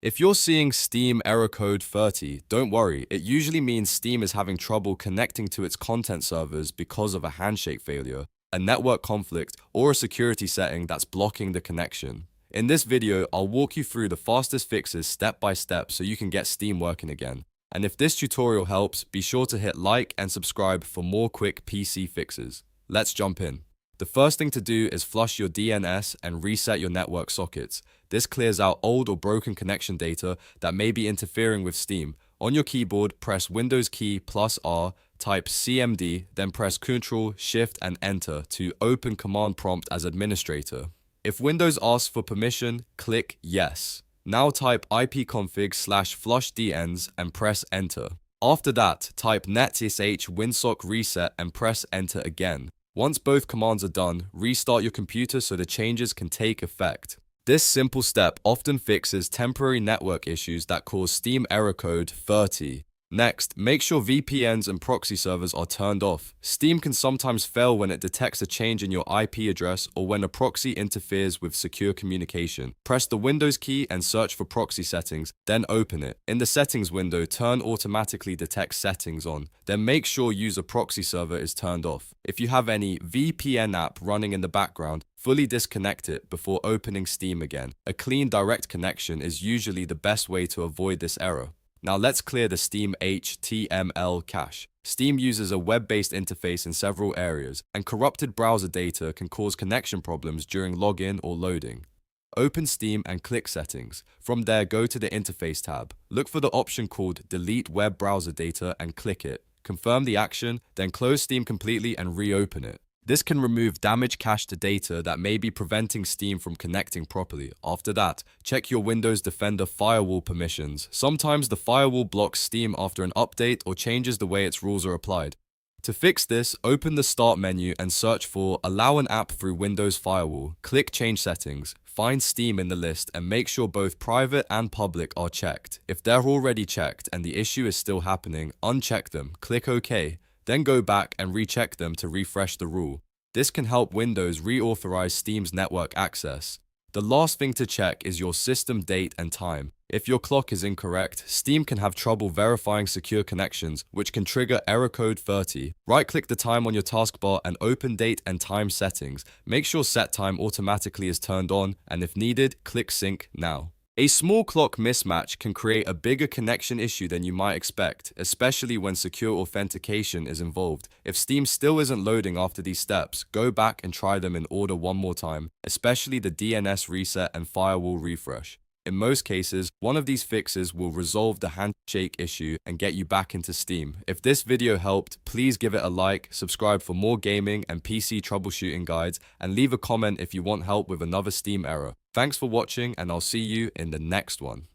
If you're seeing Steam error code 30, don't worry, it usually means Steam is having trouble connecting to its content servers because of a handshake failure, a network conflict, or a security setting that's blocking the connection. In this video, I'll walk you through the fastest fixes step by step so you can get Steam working again. And if this tutorial helps, be sure to hit like and subscribe for more quick PC fixes. Let's jump in. The first thing to do is flush your DNS and reset your network sockets. This clears out old or broken connection data that may be interfering with Steam. On your keyboard, press Windows key plus R, type CMD, then press Ctrl, Shift and Enter to open command prompt as administrator. If Windows asks for permission, click Yes. Now type ipconfig/flushdns and press Enter. After that, type netsh winsock reset and press Enter again. Once both commands are done, restart your computer so the changes can take effect. This simple step often fixes temporary network issues that cause Steam error code 30. Next, make sure VPNs and proxy servers are turned off. Steam can sometimes fail when it detects a change in your IP address or when a proxy interferes with secure communication. Press the Windows key and search for proxy settings, then open it. In the settings window, turn automatically detect settings on, then make sure user proxy server is turned off. If you have any VPN app running in the background, fully disconnect it before opening Steam again. A clean direct connection is usually the best way to avoid this error. Now let's clear the Steam HTML cache. Steam uses a web-based interface in several areas, and corrupted browser data can cause connection problems during login or loading. Open Steam and click Settings. From there, go to the Interface tab. Look for the option called Delete Web Browser Data and click it. Confirm the action, then close Steam completely and reopen it. This can remove damaged cached data that may be preventing Steam from connecting properly. After that, check your Windows Defender firewall permissions. Sometimes the firewall blocks Steam after an update or changes the way its rules are applied. To fix this, open the Start menu and search for Allow an app through Windows Firewall. Click Change Settings. Find Steam in the list and make sure both private and public are checked. If they're already checked and the issue is still happening, uncheck them. Click OK. Then go back and recheck them to refresh the rule. This can help Windows reauthorize Steam's network access. The last thing to check is your system date and time. If your clock is incorrect, Steam can have trouble verifying secure connections, which can trigger error code 30. Right-click the time on your taskbar and open date and time settings. Make sure set time automatically is turned on, and if needed, click Sync now. A small clock mismatch can create a bigger connection issue than you might expect, especially when secure authentication is involved. If Steam still isn't loading after these steps, go back and try them in order one more time, especially the DNS reset and firewall refresh. In most cases, one of these fixes will resolve the handshake issue and get you back into Steam. If this video helped, please give it a like, subscribe for more gaming and PC troubleshooting guides, and leave a comment if you want help with another Steam error. Thanks for watching, and I'll see you in the next one.